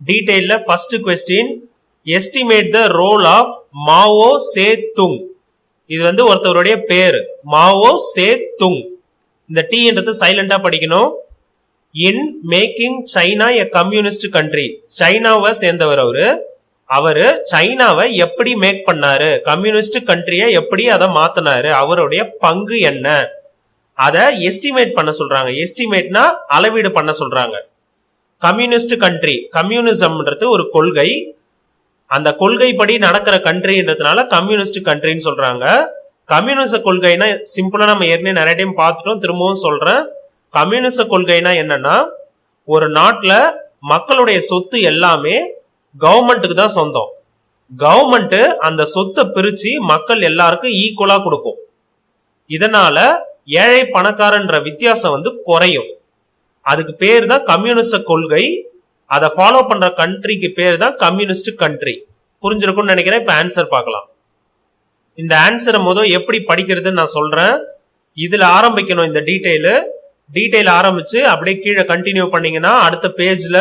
டீடைல்ல first question estimate the role of Mao Tse Tung. இது வந்து ஒருத்தருடைய பேர் மாவோ சே துங். இந்த டி என்றது சைலண்டா படிக்கணும். In making China a communist country. சைனாவை சேர்ந்தவர் அவரு சைனாவை எப்படி மேக் பண்ணாரு, கம்யூனிஸ்ட் கண்ட்ரியை எப்படி அதை மாத்தினாரு, அவருடைய பங்கு என்ன, அதை எஸ்டிமேட் பண்ண சொல்றாங்க. எஸ்டிமேட்னா அளவீடு பண்ண சொல்றாங்க. கம்யூனிஸ்ட் கண்ட்ரி, கம்யூனிசம்ன்றது ஒரு கொள்கை, அந்த கொள்கைப்படி நடக்கிற கண்ட்ரின்றதுனால கம்யூனிஸ்ட் கண்ட்ரின்னு சொல்றாங்க. கம்யூனிச கொள்கைனா சிம்பிளா நம்ம ஏற்கனவே நிறைய டைம் பார்த்துட்டோம், திரும்பவும் சொல்றேன். கம்யூனிச கொள்கைனா என்னன்னா, ஒரு நாட்டுல மக்களுடைய சொத்து எல்லாமே கவர்மெண்ட்டுக்கு தான் சொந்தம். கவர்மெண்ட் அந்த சொத்தை பிரிச்சு மக்கள் எல்லாருக்கும் ஈக்குவலா கொடுக்கும். இதனால ஏழை பணக்காரன்ற வித்தியாசம் வந்து குறையும். அதுக்கு பேர் தான் கம்யூனிஸ்ட கொள்கை. அதை ஃபாலோ பண்ற கண்ட்ரிக்கு பேர் தான் கம்யூனிஸ்ட் கண்ட்ரி. புரிஞ்சிருக்கும்னு நினைக்கிறேன். இப்ப ஆன்சர் பார்க்கலாம். இந்த ஆன்சரை முதல் எப்படி படிக்கிறதுன்னு நான் சொல்றேன். இதுல ஆரம்பிக்கணும். இந்த டீடைல் ஆரம்பிச்சு அப்படியே கீழே கண்டினியூ பண்ணீங்கன்னா அடுத்த பேஜ்ல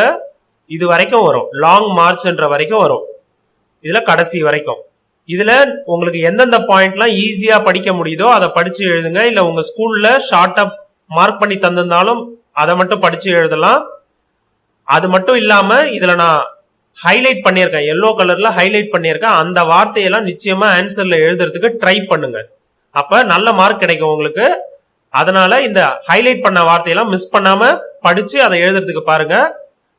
இது வரைக்கும் வரும். லாங் மார்ச்ன்ற வரைக்கும் வரும். இதுல கடைசி வரைக்கும். இதுல உங்களுக்கு எந்தெந்த பாயிண்ட்லாம் ஈஸியா படிக்க முடியுதோ அதை படிச்சு எழுதுங்க. இல்ல உங்க ஸ்கூல்ல ஷார்ட்டா மார்க் பண்ணி தந்திருந்தாலும் அதை மட்டும் படிச்சு எழுதலாம். அது மட்டும் இல்லாம இதுல நான் ஹைலைட் பண்ணியிருக்கேன், எல்லோ கலர்ல ஹைலைட் பண்ணியிருக்கேன். அந்த வார்த்தையெல்லாம் நிச்சயமா ஆன்சர்ல எழுதுறதுக்கு ட்ரை பண்ணுங்க. அப்ப நல்ல மார்க் கிடைக்கும் உங்களுக்கு. அதனால இந்த ஹைலைட் பண்ண வார்த்தையெல்லாம் மிஸ் பண்ணாம படிச்சு அதை எழுதுறதுக்கு பாருங்க.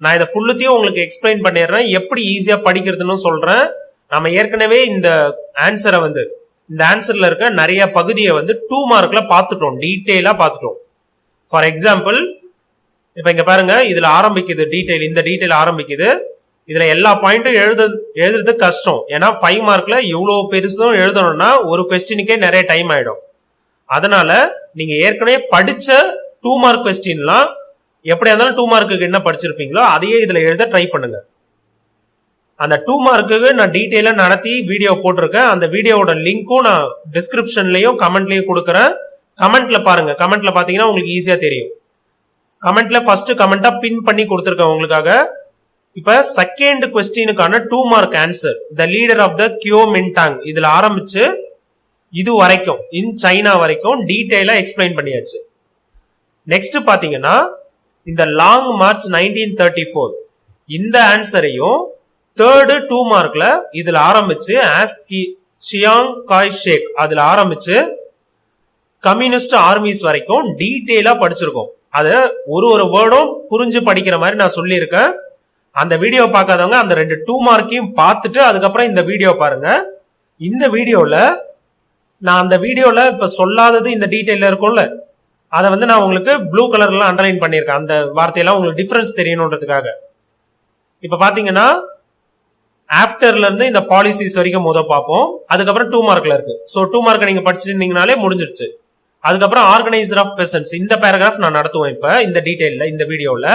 நான் இதை ஃபுல்லுத்தையும் உங்களுக்கு எக்ஸ்பிளைன் பண்ணிடுறேன், எப்படி ஈஸியா படிக்கிறதுன்னு சொல்றேன். நம்ம ஏற்கனவே இந்த ஆன்சரை வந்து இந்த ஆன்சர்ல இருக்க நிறைய பகுதியை வந்து 2 மார்க்ல பார்த்துட்டோம், டீட்டெயிலா பார்த்துட்டோம். ஃபார் எக்ஸாம்பிள் இப்ப இங்க பாருங்க, இதுல ஆரம்பிக்குது டீடைல். இந்த டீடைல் ஆரம்பிக்குது. இதுல எல்லா பாயிண்ட்டும் எழுதுறது கஷ்டம். ஏன்னா 5 மார்க்ல இவ்வளவு பெருசும் எழுதணும்னா ஒரு கொஸ்டினுக்கே நிறைய டைம் ஆயிடும். அதனால நீங்க ஏற்கனவே படிச்ச 2 மார்க் கொஸ்டின்லாம் எப்படியா இருந்தாலும் 2 மார்க்குக்கு என்ன படிச்சிருப்பீங்களோ அதையே இதுல எழுத ட்ரை பண்ணுங்க. அந்த 2 மார்க்குக்கு நான் டீடைலா நடத்தி வீடியோ போட்டிருக்கேன். அந்த வீடியோவோட லிங்க்கும் நான் டிஸ்கிரிப்ஷன்லயும் கமெண்ட்லயும் கொடுக்குறேன். கமெண்ட்ல பாருங்க. கமெண்ட்ல பாத்தீங்கன்னா உங்களுக்கு ஈஸியா தெரியும். கமெண்ட்ல ஃபர்ஸ்ட் கமெண்டா பின் பண்ணி கொடுத்திருக்கேன் உங்களுக்காக. இப்ப செகண்ட் கொஸ்டினுக்கான 2 mark answer, the leader of the Kuomintang, இதுல ஆரம்பிச்சு இது வரைக்கும் இன் சைனா வரைக்கும் டீடைலா எக்ஸ்பிளைன் பண்ணியாச்சு. நெக்ஸ்ட் பாத்தீங்கன்னா இந்த லாங் மார்ச் 1934 இந்த ஆன்சரையும் தேர்டு 2 மார்க்ல இதுல ஆரம்பிச்சு சியாங் காய் ஷேக் அதுல ஆரம்பிச்சு கம்யூனிஸ்ட் ஆர்மிஸ் வரைக்கும் டீடைலா படிச்சிருக்கோம். அத ஒரு வேர்டும் புரிஞ்சு படிக்கிற மாதிரி நான் சொல்லியிருக்கேன். அந்த வீடியோ பார்க்காதவங்க அந்த 2 மார்க்கையும் பார்த்துட்டு அதுக்கப்புறம் இந்த வீடியோ பாருங்க. இந்த வீடியோல நான் அந்த வீடியோல இப்ப சொல்லாதது இந்த டீடைல்ல இருக்கும்ல, அதை வந்து நான் உங்களுக்கு ப்ளூ கலர்ல அண்டர்லைன் பண்ணிருக்கேன். அந்த வார்த்தையெல்லாம் உங்களுக்கு டிஃபரன்ஸ் தெரியணுன்றதுக்காக. இப்ப பாத்தீங்கன்னா ஆஃப்டர்ல இருந்து இந்த பாலிசிஸ் வரைக்கும் முதல் பார்ப்போம். அதுக்கப்புறம் 2 மார்க்ல இருக்கு. சோ 2 மார்க் நீங்க படிச்சிருந்தீங்கனாலே முடிஞ்சிருச்சு. அதுக்கப்புறம் ஆர்கனைசர் ஆஃப் பெசன்ட்ஸ் இந்த பேராகிராஃப் நான் நடத்துவேன் இப்ப இந்த டீடைல்ல இந்த வீடியோல.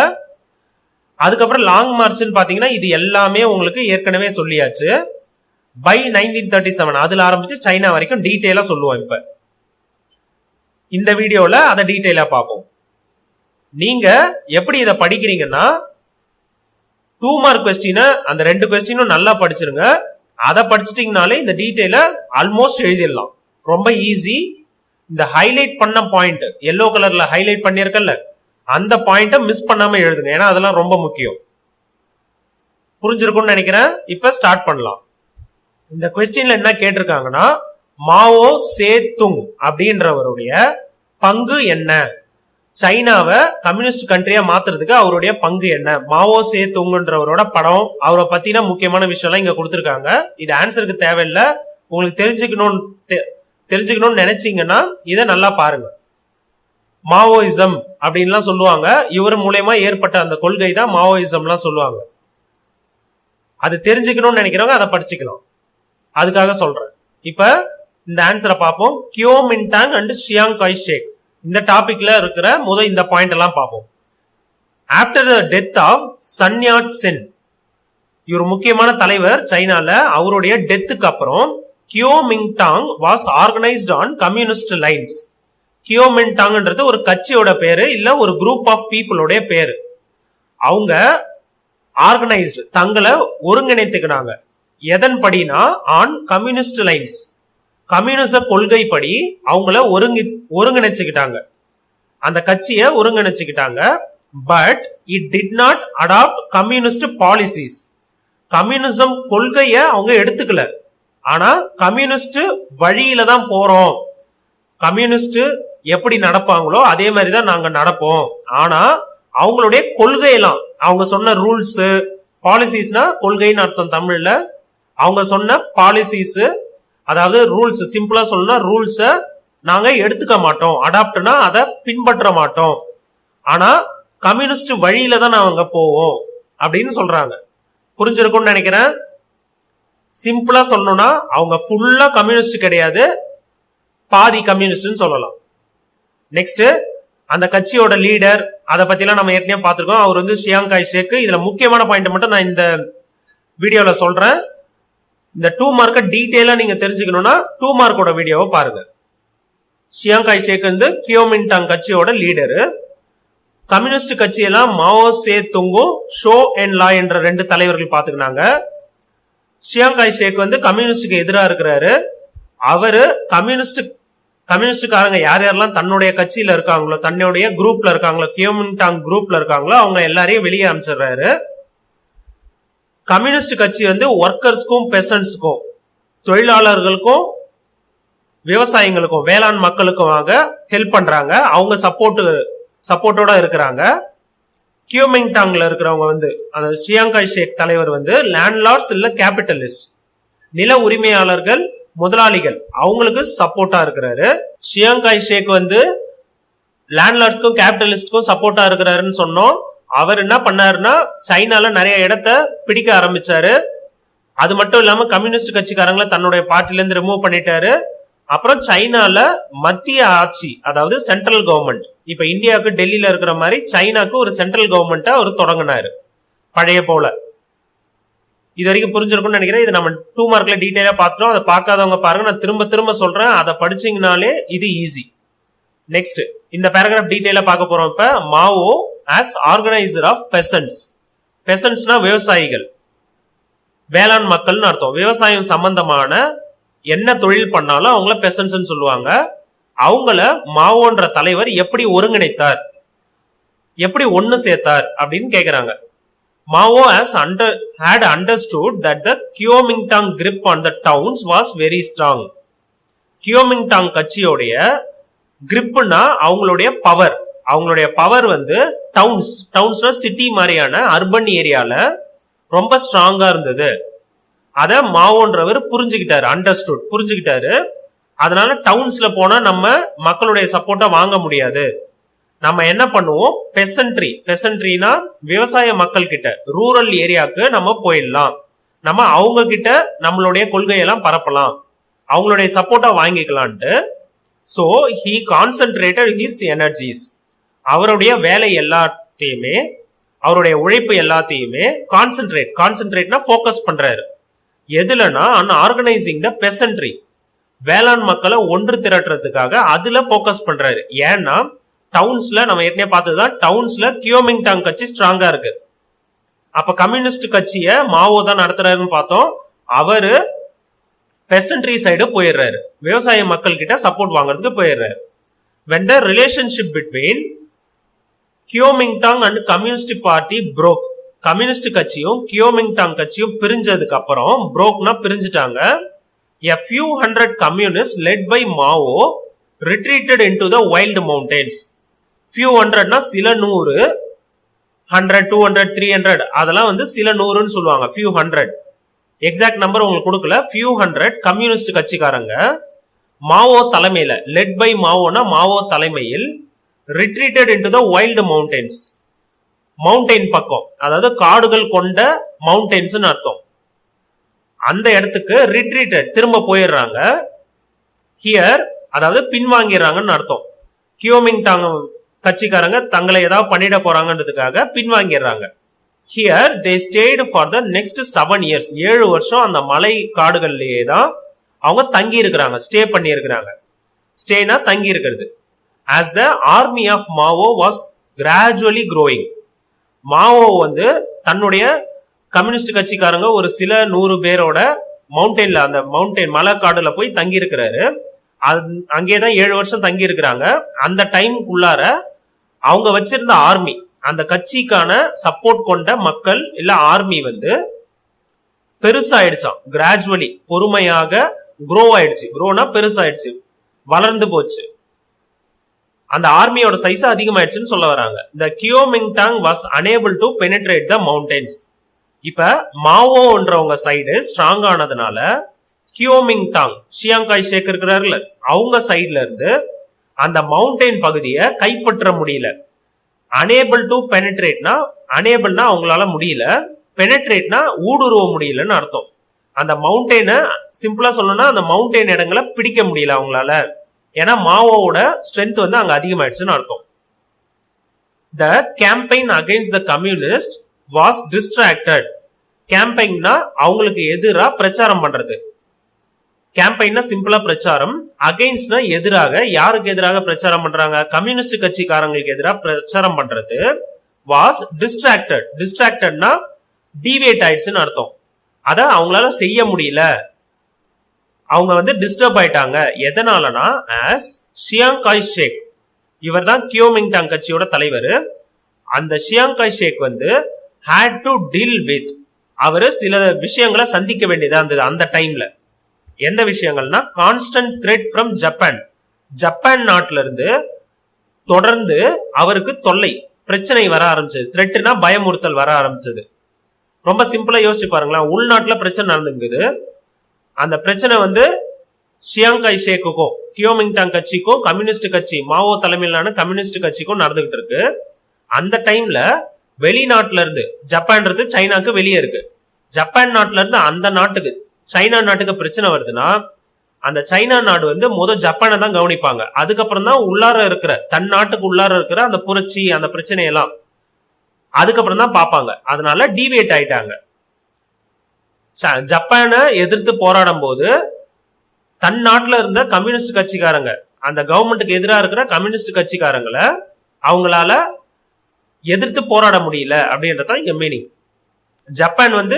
அதுக்கப்புறம் லாங் மார்ச்னு பாத்தீங்கன்னா இது எல்லாமே உங்களுக்கு ஏற்கனவே சொல்லியாச்சு. பை 1937 அதுல ஆரம்பிச்சு சைனா வரைக்கும் டீடைலா சொல்லுவோம். இப்ப இந்த வீடியோல அதை டீடைலா பார்ப்போம். நீங்க எப்படி இதை படிக்கிறீங்கன்னா 2 மார்க் கொஸ்டின் அந்த 2 கொஸ்டினும் நல்லா படிச்சிருங்க. அதை படிச்சிட்டீங்கனாலே இந்த டீடைல ஆல்மோஸ்ட் எழுதிடலாம். ரொம்ப ஈஸி. இந்த ஹைலைட் பண்ண பாயிண்ட் எல்லோ கலர்ல ஹைலைட் பண்ணிருக்கல அந்த பாயிண்ட மிஸ் பண்ணாம எழுதுங்க. ஏன்னா அதெல்லாம் ரொம்ப முக்கியம். புரிஞ்சிருக்கும்னு நினைக்கிறேன். இப்ப ஸ்டார்ட் பண்ணலாம். இந்த கொஸ்டின்ல என்ன கேட்டிருக்காங்கன்னா, மாவோ சே துங் அப்படின்றவருடைய பங்கு என்ன, சைனாவை கம்யூனிஸ்ட் கண்ட்ரியா மாத்துறதுக்கு அவருடைய பங்கு என்ன. மாவோ சே துங்ன்றவரோட படம், அவரை பத்தின முக்கியமான விஷயம் எல்லாம் இங்க கொடுத்திருக்காங்க. இது ஆன்சருக்கு தேவையில்லை. உங்களுக்கு தெரிஞ்சுக்கணும்னு நினைச்சீங்கன்னா இதை நல்லா பாருங்க. மாவோயிசம் அப்படின்லாம் சொல்லுவாங்க. இவர் மூலமா ஏற்பட்ட அந்த கொள்கை தான் மாவோயிசம் எல்லாம் சொல்லுவாங்க. அது தெரிஞ்சுக்கணும்னு நினைக்கிறவங்க அதை படிச்சுக்கலாம். அதுக்காக சொல்றேன். இப்ப இந்த ஆன்சரை பார்ப்போம். கியோமின்டாங் அண்ட் சியாங் காய் ஷேக் இந்த டாபிக்ல இருக்கிற இந்த பாயிண்ட் எல்லாம் பார்ப்போம். After the death of Sun Yat Sen, இவர் முக்கியமான தலைவர் சைனால. அவருடைய டெத்துக்கு அப்புறம் Kuomintang was organised on communist lines. கியோமின்டாங்ன்றது ஒரு கட்சியோட பேரு, இல்ல ஒரு குரூப் ஆஃப் பீப்புளோட பேரு. அவங்க ஆர்கனைஸ்டு தங்களை ஒருங்கிணைத்துக்கினாங்க. எதன்படினா ஆன் கம்யூனிஸ்ட் லைன்ஸ், கம்யூனிச கொள்கைப்படி அவங்கள ஒருங்கிணைச்சுக்கிட்டாங்க, அந்த கட்சியை ஒருங்கிணைச்சுக்கிட்டாங்க. But it did not adopt communist policies, communism கொள்கைய அவங்க எடுத்துக்கல. ஆனா கம்யூனிஸ்ட் வழியில தான் போறோம், கம்யூனிஸ்ட் எப்படி நடப்பாங்களோ அதே மாதிரிதான் நாங்க நடப்போம். ஆனா அவங்களுடைய கொள்கையெல்லாம், அவங்க சொன்ன ரூல்ஸ் பாலிசிஸ்னா கொள்கைன்னு அர்த்தம் தமிழ்ல, அவங்க சொன்ன பாலிசிஸ் அதாவது ரூல்ஸ், சிம்பிளா சொல்லணும்னா ரூல்ஸ நாங்க எடுத்துக்க மாட்டோம், அடாப்ட்னா அதை பின்பற்ற மாட்டோம், ஆனா கம்யூனிஸ்ட் வழியில தான் நாங்க போவோம் அப்படின்னு சொல்றாங்க. புரிஞ்சிருக்கும்னு நினைக்கிறேன். சிம்பிளா சொல்லணும்னா அவங்க ஃபுல்லா கம்யூனிஸ்ட் கிடையாது, பாதி கம்யூனிஸ்ட் சொல்லலாம். நெக்ஸ்ட் அந்த கட்சியோட லீடர், அதை பத்தி எல்லாம் நம்ம ஏற்கனவே பார்த்திருக்கோம். அவர் வந்து சியாங் காய் ஷேக். இதுல முக்கியமான பாயிண்ட் மட்டும் நான் இந்த வீடியோல சொல்றேன். இந்த 2 மார்க்க டீடைலா நீங்க தெரிஞ்சுக்கணும்னா 2 மார்க்கோட வீடியோவை பாருங்க. சியாங் காய் ஷேக் வந்து கியோமின்டாங் கட்சியோட லீடரு. கம்யூனிஸ்ட் கட்சியெல்லாம் மாவோ சே துங்கும் ஷோ அண்ட் லா என்ற 2 தலைவர்கள் பாத்துக்கினாங்க. சியாங் காய் ஷேக் வந்து கம்யூனிஸ்டுக்கு எதிராக இருக்கிறாரு. அவரு கம்யூனிஸ்டுக்காரங்க யார் யாரெல்லாம் தன்னுடைய கட்சியில இருக்காங்களோ, தன்னுடைய குரூப்ல இருக்காங்களோ, கியோமின்டாங் குரூப்ல இருக்காங்களோ அவங்க எல்லாரையும் வெளியே அனுப்பிச்சிடுறாரு. கம்யூனிஸ்ட் கட்சி வந்து ஒர்க்கர்ஸ்க்கும் பெசன்ட்ஸ்க்கும், தொழிலாளர்களுக்கும் விவசாயிகளுக்கும் வேளாண் மக்களுக்கும் ஹெல்ப் பண்றாங்க. அவங்க சப்போர்ட்டோட இருக்கிறாங்க. கியோமின்டாங்ல இருக்கிறவங்க வந்து அந்த சியாங் காய் ஷேக் தலைவர் வந்து லேண்ட்லார்ட்ஸ் இல்ல கேபிட்டலிஸ்ட், நில உரிமையாளர்கள், முதலாளிகள், அவங்களுக்கு சப்போர்ட்டா இருக்கிறாரு. சியாங் காய் ஷேக் வந்து லேண்ட்லார்ட்ஸ்க்கும் கேபிட்டலிஸ்டுக்கும் சப்போர்ட்டா இருக்கிறாருன்னு சொன்னோம். அவர் என்ன பண்ணாருன்னா சைனால நிறைய இடத்த பிடிக்க ஆரம்பிச்சாரு. அது மட்டும் இல்லாம கம்யூனிஸ்ட் கட்சிக்காரங்களை தன்னுடைய பார்ட்டில இருந்து ரிமூவ் பண்ணிட்டாரு. அப்புறம் சைனால மத்திய ஆட்சி, அதாவது சென்ட்ரல் கவர்மெண்ட், இப்ப இந்தியாவுக்கு டெல்லியில இருக்கிற மாதிரி சைனாக்கு ஒரு சென்ட்ரல் கவர்மெண்ட்டை அவர் தொடங்கினாரு பழைய போல. இது வரைக்கும் புரிஞ்சிருக்கும்னு நினைக்கிறேன். இது நம்ம 2 மார்க்ல டீடைலா பார்த்துட்டோம். அதை பார்க்காதவங்க பாருங்க, நான் திரும்ப சொல்றேன், அதை படிச்சீங்கனாலே இது ஈஸி. நெக்ஸ்ட் இந்த பேராகிராஃப் டீடைலா பார்க்க போறோம். இப்ப மாவோ as organizer of peasants, பெசன்ட்ஸ்னா விவசாயிகள், வேளாண் மக்கள்னு அர்த்தம். விவசாயம் சம்பந்தமான என்ன தொழில் பண்ணாலும் அவங்கள பெசன்ட்ஸ் சொல்லுவாங்க. அவங்கள மாவோன்ற தலைவர் எப்படி ஒருங்கிணைத்தார், எப்படி ஒன்னு சேர்த்தார் அப்படின்னு கேக்குறாங்க. மாவோ had understood that the Kuomintang grip on the towns was very strong. கியோமிங்டாங் கட்சியோடைய கிரிப்னா அவங்களுடைய பவர் வந்து டவுன்ஸ்னா சிட்டி மாதிரியான அர்பன் ஏரியால ரொம்ப ஸ்ட்ராங்கா இருந்தது. அத மாவோன்றவர் புரிஞ்சுக்கிட்டாரு. அதனால டவுன்ஸ்ல போனா நம்ம மக்களுடைய சப்போர்ட்டா வாங்க முடியாது. நம்ம என்ன பண்ணுவோம், பெசன்ட்ரினா விவசாய மக்கள் கிட்ட, ரூரல் ஏரியாவுக்கு நம்ம போயிடலாம், நம்ம அவங்க கிட்ட நம்மளுடைய கொள்கையெல்லாம் பரப்பலாம், அவங்களுடைய சப்போர்ட்டா வாங்கிக்கலான்ட்டு. So he concentrated his energies, அவருடைய வேலை எல்லாத்தையுமே, அவருடைய உழைப்பு எல்லாத்தையுமே கான்சென்ட்ரேட்னா ஃபோக்கஸ் பண்றாரு. எதுலனா ஆர்கனைசிங் த பெசன்ட்ரி, வேளாண் மக்களை ஒன்று திரட்டுறதுக்காக அதுல ஃபோக்கஸ் பண்றாரு. ஏன்னா டவுன்ஸ்ல நம்ம ஏற்கனவே பார்த்ததுதான், டவுன்ஸ்ல கியோமிங்டாங் கட்சி ஸ்ட்ராங்கா இருக்கு. அப்ப கம்யூனிஸ்ட் கட்சிய மாவோ தான் நடத்துறாருன்னு பார்த்தோம். அவரு பெசன்ட்ரி சைடு போயிடுறாரு, விவசாய மக்கள் கிட்ட சப்போர்ட் வாங்குறதுக்கு போயிடுறாரு. when the relationship between Kuomintang and communist party broke, communist கட்சியும் கியோமிங்டாங் கட்சியும் பிரிஞ்சதுக்கு அப்புறம், brokeனா பிரிஞ்சுட்டாங்க. a few hundred communists led by Mao retreated into the wild mountains. few hundredனா சில நூறு, 100 200 300 அதெல்லாம் வந்து சில நூறுன்னு சொல்லுவாங்க, few hundred. எக்ஸாக்ட் நம்பர் உங்களுக்கு கொடுக்கல. few hundred கம்யூனிஸ்ட் கட்சிக்காரங்க மாவோ தலைமையில, led by மாவோனா மாவோ தலைமையில், retreated into the wild mountains, mountain பக்கம், அதாவது காடுகள் கொண்ட மவுண்டைன்ஸ் அர்த்தம். அந்த இடத்துக்கு retreated திரும்ப போயிடுறாங்க. ஹியர் அதாவது பின்வாங்கிறாங்கன்னு அர்த்தம். கியோமிங்டாங் கட்சிக்காரங்க தங்களை ஏதாவது பண்ணிட போறாங்கன்றதுக்காக பின்வாங்கிடுறாங்க. Here they stayed for the next 7 years, 7 வருஷம் அந்த மலை காடுகள்லயே தான் அவங்க தங்கி இருக்கிறாங்க, ஸ்டே பண்ணி இருக்கிறாங்க. ஸ்டேனா தங்கி இருக்கிறது. as the army of Mao was gradually growing, மாவோ வந்து தன்னுடைய கம்யூனிஸ்ட் கட்சிக்காரங்க ஒரு சில 100 பேரோட மவுண்டெயின்ல அந்த மவுண்டெயின் மலை காடுல போய் தங்கி இருக்கிறாரு. அங்கேதான் 7 வருஷம் தங்கி இருக்கிறாங்க. அந்த டைமுக்குள்ளார அவங்க வச்சிருந்த ஆர்மி, அந்த கட்சிக்கான சப்போர்ட் கொண்ட மக்கள் இல்ல ஆர்மி வந்து பெருசாயிடுச்சான். கிராஜுவலி பொறுமையாக குரோ ஆயிடுச்சு. குரோனா பெருசாயிடுச்சு, வளர்ந்து போச்சு. அந்த ஆர்மியோட சைஸ் அதிகமாயிடுச்சுன்னு சொல்ல வராங்க. The Kuomintang was unable to penetrate the mountains. இப்ப மாவோன்றவங்க சைடு ஸ்ட்ராங் ஆனதுனால கியோமிங்டாங் ஷியாங் காய் ஷேக் இருக்கிறாருல, அவங்க சைட்ல இருந்து அந்த மவுண்டெயின் பகுதியை கைப்பற்ற முடியல. அனேபிள் டு பெனட்ரேட்னா, அனேபிள்னா அவங்களால முடியல, பெனட்ரேட்னா ஊடுருவ முடியலன்னு அர்த்தம். அந்த மவுண்டெயினை சிம்பிளா சொல்லணும்னா அந்த மவுண்டெயின் இடங்களை பிடிக்க முடியல அவங்களால. ஏன்னா மாவோட ஸ்ட்ரென்த் வந்து அங்க அதிகமாயிடுச்சுன்னு அர்த்தம். The campaign against the communist was distracted. கேம்பெயின்னா அவங்களுக்கு எதிரா பிரச்சாரம் பண்றது. கேம்பெயின்னா சிம்பிளா பிரச்சாரம், அகைன்ஸ்ட்னா எதிராக. யாருக்கு எதிராக பிரச்சாரம் பண்றாங்க? கம்யூனிஸ்ட் கட்சிக்காரங்களுக்கு எதிராக பிரச்சாரம் பண்றது. Was distracted. டிஸ்ட்ராக்டட்னா டீவியேட் ஆயிடுச்சுன்னு அர்த்தம். அத அவங்களால செய்ய முடியல, அவங்க வந்து டிஸ்டர்ப் ஆயிட்டாங்க. எதனாலனா as ஷியாங் காய் ஷேக், இவர் தான் கியோமிங்டாங் கட்சியோட தலைவர். அந்த ஷியாங் காய் ஷேக் வந்து had to deal with, அவரு சில விஷயங்களை சந்திக்க வேண்டியதா இருந்தது அந்த டைம்ல. எந்த விஷயங்கள்னா constant threat from Japan. Japan நாட்டுல இருந்து தொடர்ந்து அவருக்கு தொல்லை, பிரச்சனை வர ஆரம்பிச்சது. த்ரெட்னா பயமுறுத்தல் வர ஆரம்பிச்சது. ரொம்ப சிம்பிளா யோசிச்சு பாருங்களேன். உள்நாட்டுல பிரச்சனை நடந்துங்குது. அந்த பிரச்சனை வந்து ஷியாங் காய் ஷேக்குக்கும் கியோமிங்டாங் கட்சிக்கும் கம்யூனிஸ்ட் கட்சி மாவோ தலைமையிலான கம்யூனிஸ்ட் கட்சிக்கும் நடந்துகிட்டு இருக்கு. அந்த டைம்ல வெளிநாட்டுல இருந்து, ஜப்பான்றது சைனாக்கு வெளியே இருக்கு, ஜப்பான் நாட்டுல இருந்து அந்த நாட்டுக்கு, சைனா நாட்டுக்கு பிரச்சனை வருதுன்னா அந்த சைனா நாடு வந்து முதல் ஜப்பானை தான் கவனிப்பாங்க. அதுக்கப்புறம் தான் உள்ளார இருக்கிற, தன் நாட்டுக்கு உள்ளார இருக்கிற அந்த புரட்சி, அந்த பிரச்சனையெல்லாம் அதுக்கப்புறம் தான் பார்ப்பாங்க. அதனால டீவியேட் ஆயிட்டாங்க. ஜப்பானை எதிர்த்து போராடும் போது தன் நாட்டுல இருந்த கம்யூனிஸ்ட் கட்சிக்காரங்க, அந்த கவர்மெண்ட்டுக்கு எதிராக இருக்கிற கம்யூனிஸ்ட் கட்சிக்காரங்களை அவங்களால எதிர்த்து போராட முடியல அப்படின்றதான் இங்க மீனிங். ஜப்பான் வந்து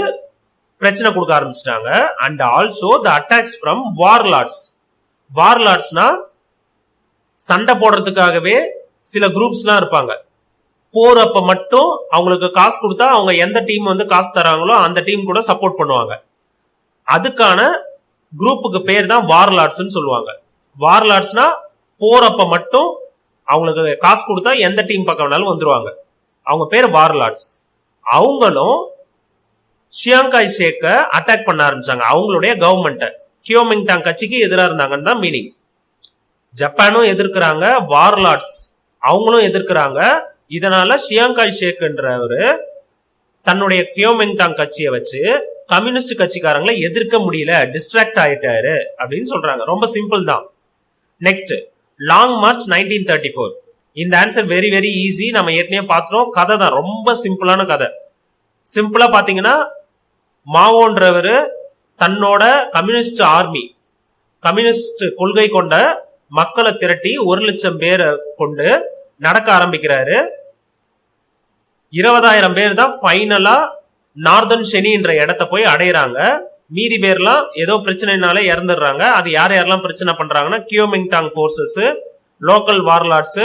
பிரச்சனை கொடுக்க ஆரம்பிச்சிட்டாங்க. And also the attacks from warlords. வார்லார்ட்ஸ்னா சண்டை போடுறதுக்காகவே சில குரூப்ஸ் எல்லாம் இருப்பாங்க. போர் அப்ப மட்டும் அவங்களுக்கு காசு கொடுத்தா அவங்க எந்த டீம் வந்து காசு தராங்களோ அந்த டீம் கூட சப்போர்ட் பண்ணுவாங்க. அதுக்கான குரூப்புக்கு பேர் தான் வார்லார்ட்ஸ் சொல்லுவாங்க. வார்லார்ட்ஸ்னா போர் அப்ப மட்டும் அவங்களுக்கு காசு கொடுத்தா எந்த டீம் பக்கம் வேணாலும் வந்துருவாங்க. அவங்க பேர் வார்லார்ட்ஸ். அவங்களும் ஷியாங் காய் ஷேக்க அட்டாக் பண்ண ஆரம்பிச்சாங்க. அவங்களுடைய கவர்மெண்ட்டை கியோமிங்டாங் கட்சிக்கு எதிராக இருந்தாங்கன்னு தான் மீனிங். ஜப்பானும் எதிர்க்கிறாங்க, வார்லார்ட்ஸ் அவங்களும் எதிர்க்கிறாங்க. இதனால ஷியாங் காய் ஷேக்ன்றவரு தன்னுடைய கியோமிங்டாங் கட்சியை வச்சு கம்யூனிஸ்ட் கட்சிக்காரங்களை எதிர்க்க முடியல, டிஸ்ட்ராக்ட் ஆயிட்டாரு அப்படின்னு சொல்றாங்க. ரொம்ப சிம்பிள் தான். Next, long March 1934. இந்த ஆன்சர் வெரி வெரி ஈஸி, நம்ம ஏற்கனவே பார்த்துட்டோம். கதை தான், ரொம்ப சிம்பிளான கதை. சிம்பிளா பாத்தீங்கன்னா மாவோன்றவரு தன்னோட கம்யூனிஸ்ட் ஆர்மி, கம்யூனிஸ்ட் கொள்கை கொண்ட மக்களை திரட்டி 1,00,000 பேரை கொண்டு நடக்க ஆரம்பிக்கிறாரு. 20,000 பேர் தான் ஃபைனலா நார்தன் ஷெனின்ற இடத்த போய் அடையிறாங்க. மீதி பேர்லாம் ஏதோ பிரச்சனைனால இறந்துடுறாங்க. அது யார் யாரெல்லாம் பிரச்சனை பண்றாங்கன்னா கியோமிங்டாங் போர்சஸ், லோக்கல் வார்லார்ட்ஸ்,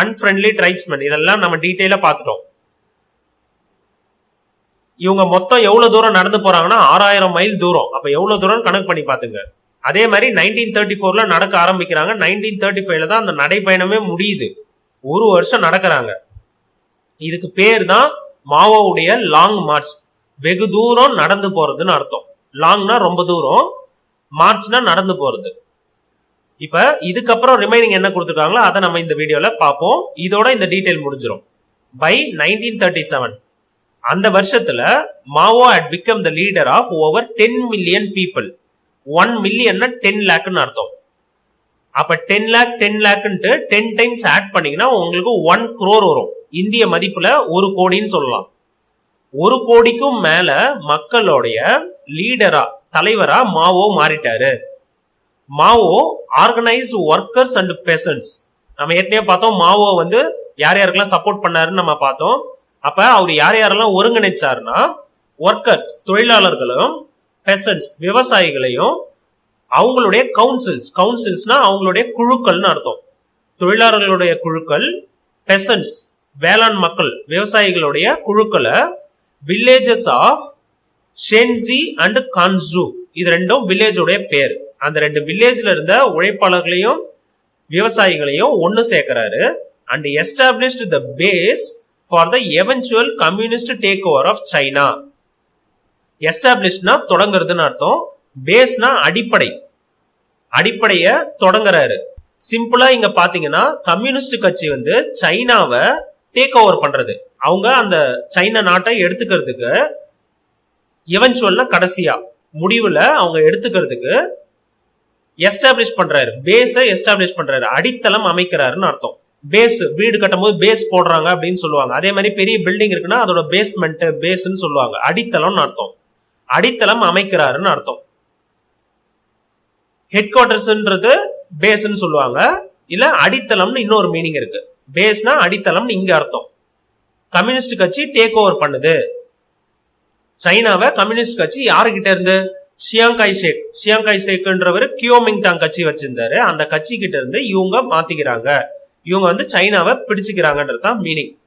அன்ஃப்ரெண்ட்லி ட்ரைப்ஸ்மென், இதெல்லாம் நம்ம டீடைலா பார்த்துட்டோம். இவங்க மொத்தம் எவ்வளவு தூரம் நடந்து போறாங்கன்னா 6,000 மைல் தூரம். அப்ப எவ்வளவு தூரம் கணக்கு பண்ணி பாத்துங்க. அதே மாதிரி 1934ல நடக்க ஆரம்பிக்கிறாங்க. 1935ல தான் அந்த நடைபயணமே முடியுது. 1 வருஷம் நடக்கிறாங்க. இதுக்கு பேர் தான் மாவோவுடைய லாங் மார்ச். வெகு தூரம் நடந்து போறதுன்னு அர்த்தம். லாங்னா ரொம்ப தூரம், மார்ச்னா நடந்து போறது. இப்ப இதுக்கப்புறம் ரிமைனிங் என்ன கொடுத்துருக்காங்களோ அதை நம்ம இந்த வீடியோல பார்ப்போம். இதோட இந்த டீடைல் முடிஞ்சிடும். பை 1937 அந்த வருஷத்துல மாவோ had become the leader of over 10 million people. 1 million 10 lakh அர்த்தம். அப்ப 10 lakh 10 lakhன்ட்டு 10 டைம்ஸ் ஆட் பண்ணீங்கன்னா உங்களுக்கு 1 crore வரும். இந்திய மதிப்புல 1 கோடின்னு சொல்லலாம். 1 கோடிக்கும் மேல மக்களுடைய லீடரா, தலைவரா மாவோ மாறிட்டாரு. மாவோ ஆர்கனைஸ்டு ஒர்க்கர்ஸ் அண்ட் பெசன்ட்ஸ். நம்ம ஏற்கனவே பார்த்தோம் மாவோ யார் யாருக்கெல்லாம் சப்போர்ட் பண்ணாருன்னு நம்ம பார்த்தோம். அப்ப அவர் யார் யாரெல்லாம் ஒருங்கிணைச்சாருன்னா ஒர்க்கர்ஸ் தொழிலாளர்களும், பெசன்ட்ஸ் விவசாயிகளையும், அவங்களுடைய கவுன்சில்ஸ்னா அவங்களுடைய குழுக்கள்னு அர்த்தம். தொழிலாளர்களுடைய குழுக்கள், பெசன்ட்ஸ் வேளாண் மக்கள் விவசாயிகளுடைய குழுக்களை வில்லேஜஸ் ஆஃப் ஷென்சி அண்ட் கான்சு, இது ரெண்டும் வில்லேஜோடைய பேர். அந்த 2 வில்லேஜ்ல இருந்த உழைப்பாளர்களையும் விவசாயிகளையும் ஒன்னு சேர்க்கிறாரு. And established the base for the eventual communist take over of China. எஸ்டாப்ளிஷ்னா தொடங்குறதுன்னு அர்த்தம், பேஸ்னா அடிப்படைய தொடங்குறாரு. சிம்பிளா இங்க பாத்தீங்கன்னா கம்யூனிஸ்ட் கட்சி வந்து சைனாவை டேக் ஓவர் பண்றது, அவங்க அந்த சைனா நாட்டை எடுத்துக்கிறதுக்கு, எவென்ச்சுவல்னா கடைசியா முடிவுல அவங்க எடுத்துக்கிறதுக்கு எஸ்டாப்ளிஷ் பண்றாரு, பேஸ எஸ்டாப்ளிஷ் பண்றாரு, அடித்தளம் அமைக்கிறாருன்னு அர்த்தம். பேஸ் வீடு கட்டும் போது பேஸ் போடுறாங்க அப்படின்னு சொல்லுவாங்க. அதே மாதிரி பெரிய பில்டிங் இருக்குன்னா அதோட பேஸ்மெண்ட் பேஸ்ன்னு சொல்லுவாங்க. அடித்தளம்னு அர்த்தம், அடித்தளம் அமைக்கிறாருன்னு அர்த்தம். ஹெட் குவார்டர்ஸ்ன்றது பேஸ்ன்னு சொல்லுவாங்க, இல்ல அடித்தளம்னு இன்னொரு மீனிங் இருக்கு. பேஸ்னா அடித்தளம் இங்க அர்த்தம். கம்யூனிஸ்ட் கட்சி டேக் ஓவர் பண்ணுது சைனாவை. கம்யூனிஸ்ட் கட்சி யாருகிட்ட இருந்து? ஷியாங்காய் ஷேக்ன்றவர் கியோமிங்டாங் கட்சி வச்சிருந்தாரு. அந்த கட்சி கிட்ட இருந்து இவங்க மாத்திக்கிறாங்க, இவங்க வந்து சைனாவை பிடிச்சுக்கிறாங்கன்றது தான் மீனிங்.